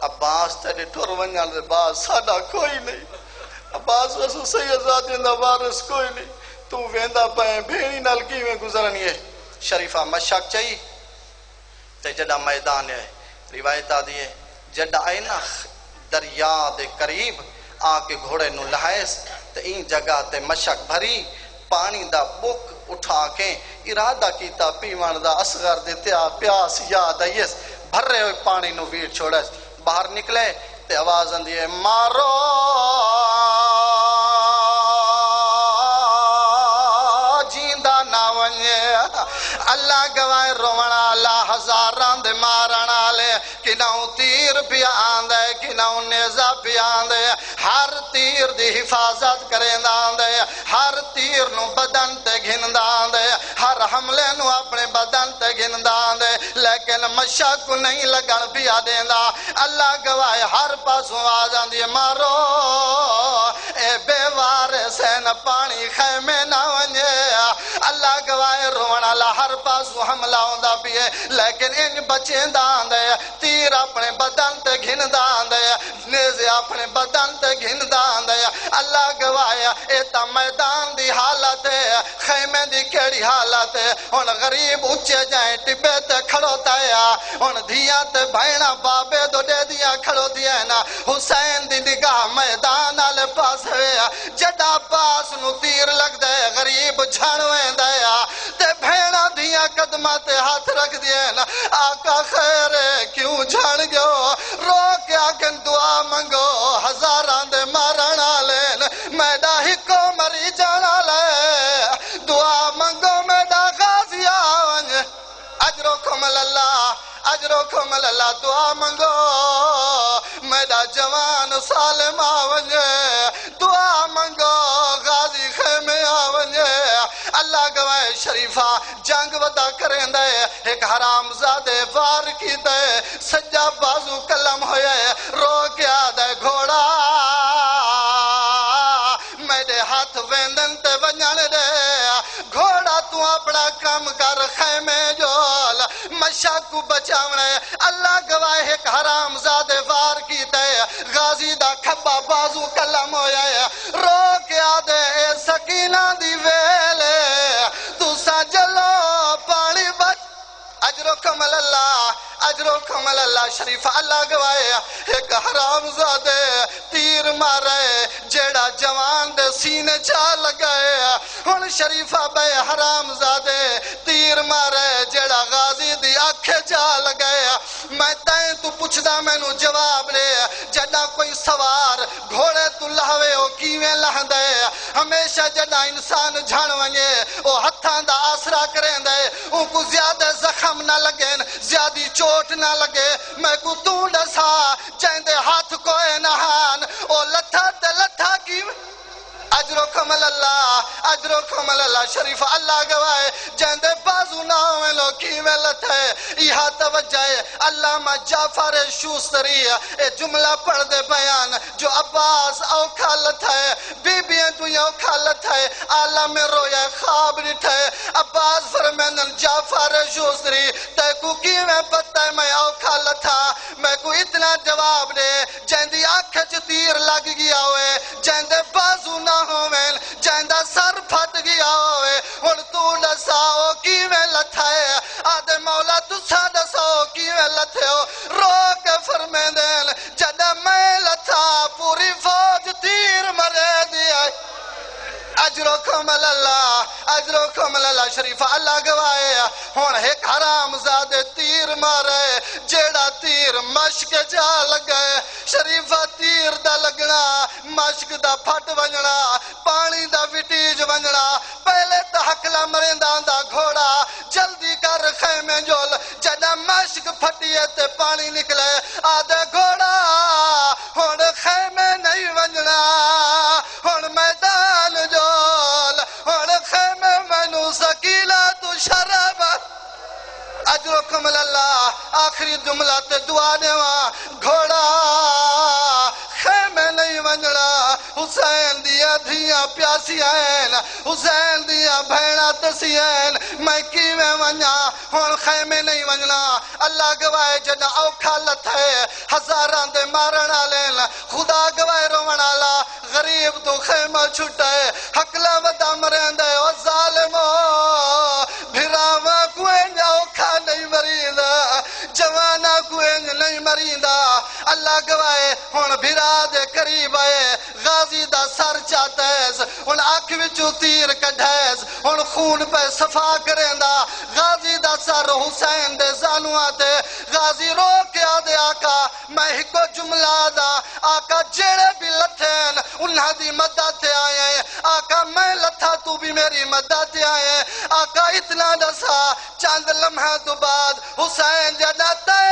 عباس تیرے ٹور ونجان دے بعد ساڑا کوئی نہیں عباس ویسو سید زادین دا وارث کوئی نہیں تو ویندہ پائیں بھیڑی نلکی میں گزرنی ہے شریفہ مشک چاہی تے جڑا میدان ہے روایت آدھی ہے جڑا آئے نا دریا دے قریب آکے گھوڑے نو لہائس تے این جگہ تے مشک بھری پانی دا بک اٹھا کے ارادہ کیتا پیوان دا اصغر دیتیا پیاس یاد آئیس بھر رہے ہوئے پانی نو ویر چھوڑا باہر نکلے تے آواز اندیے مارو جیندہ نہ ونجے اللہ گوائے رونا اللہ ہزاران دے مارنا لے کناؤں تیر بھی آندے کناؤں نیزہ بھی آندے ہر تیر دی حفاظت کریں داندے ہر تیر نو بدن تے گھن داندے ہر حملے نو اپنے بدن تے گھن داندے لیکن مشک کو نہیں لگن بھی آدیں دا اللہ گوائے ہر پاس آواز آندی مارو اے بے وارثین پانی خیمے نہ ونجے اللہ گوائے رونا اللہ ہر پاس حملہ ہوندہ بھی ہے لیکن ان بچیں داندے تیر اپنے بدن تے گھن داندے نیزے اپنے بدن تے گھن داندے اللہ گوایا ایتا میدان دی حالت ہے خیمے دی کیڑی حالت ہے ان غریب اچھے جائیں ٹبے تے کھڑو تایا ان دھیاں تے بھائنا بابے دو دے دیا کھڑو دیا نا حسین دی نگاہ میدان آلے پاس ہے جڑا پاس نو تیر لگ دے غریب جھڑویں دیا تے بھینا دیا قدمات ہاتھ رکھ دیے نا آقا خیر کیوں جھڑ گو رو کے آکن دعا منگو ہزاران دے مارنا لین میڈا ہی کو مری جانا لے دعا منگو میڈا غازی آونج اجرکم اللہ اجرکم اللہ دعا منگو میڈا جوان سالم آونج دعا منگو غازی خیمے آونج اللہ گوائے شریفہ جنگ ودا کریں دے ایک حرام زادے وار کی دے سجا بازو کلم ہوئے رو گیا دے گھوڑا میرے ہاتھ ویندن تے ونجن دے گھوڑا تو اپنا کم مشا کو بچاونا ہے اللہ گواہ ایک حرام زادے وار کیتا ہے غازی دا کھبا بازو کلم ہویا ہے رو کے آدھے اے سکینہ دی ویلے تو سا جلو پانی بچ اجرکم اللہ اجرکم اللہ شریف اللہ گوائے ایک حرام زادے تیر مارے جیڑا جوان دے سینے چا لگائے ہن شریفہ بے حرام زادے تیر مارے جیڑا غازی دی آنکھیں چا لگائے میں تائیں تو پوچھ دا میں نو جواب لے جڑا کوئی سوار گھوڑے تو لہوے ہو کیویں لہ دے ہمیشہ جڑا انسان جھان ونگے او ہتھاں دا آسرا کریں دے ان کو زیادہ زخم نہ لگیں زیادی چوٹ نہ لگے میں کو تو ڈسا چاہندے ہاتھ کوئے نہان او لتھا تے لتھا کی اجرکم اجرکم اللہ شریف اللہ گوائے جہندے بازو نہ ہوئے لو کی میں لتھے یہاں توجہ ہے علامہ جعفر شوستری اے جملہ پڑھ دے بیان جو عباس اوکھا لتھے بی بیاں تو یہ اوکھا لتھے عالم رویا خواب نٹھے عباس فرمینن جعفر شوستری تے کو کی میں پتہ ہے میں اوکھا لتھا میں کو اتنا جواب دے جہندی آنکھ تیر لگ گیا ہوئے جہندے بازو نہ ہوئے جہندہ سر پھٹ گیا ہوئے ہن تو ڈساؤ کی میں لتھائے آدھے مولا تو سا ڈساؤ کی میں لتھے ہو رو کے فرمے دین جدہ میں لتھا پوری فوج تیر مرے دیا اجرکم اللہ شریف اللہ گوائے ہون ایک حرام زادے تیر مارے جیڑا تیر مشک جا لگے شریفہ تیر دا لگنا مشک دا پھٹ ونجنا پانی دا وٹیج ونجنا پہلے تا حقلہ مرندان دا گھوڑا جلدی کر خیمے جول جڑا مشک پھٹیے تے پانی نکلے آدھے گھوڑا ہون خیمے نہیں ونجنا ہون میدان جول ہون خیمے منو سکیلہ تو شرب اجرکم اللہ آخری جملہ تے دعا دیواں گھوڑا خیمے نہیں ونجنا حسین دیا دھیاں پیاسی ہیں حسین دیا بھیڑا تسی ہیں میں کی میں ونجا ہون خیمے نہیں ونجنا اللہ گوائے جنا اوکھا لتھے ہزاران دے مارنا لین خدا گوائے رونا لا غریب تو خیمہ چھٹے حقلہ ودا مرندے او ظالمو بھراما کوئیں اوکھا نہیں مریندہ جوانا کوئیں نہیں مریندہ اللہ گوائے ہون بھرا دے قریب آئے غازی دا سر چاہتیز ہون آنکھ وچو تیر کڑھیز ہون خون پہ صفا کریندا غازی دا سر حسین دے زانو آتے غازی رو کے آدھے آقا میں ہی کو جملہ دا آقا جیڑے بھی لتھین انہاں دی مدد تے آئے آقا میں لتھا تو بھی میری مدد تے آئے آقا اتنا دسا چاند لمحہ تو بعد حسین جنہ تے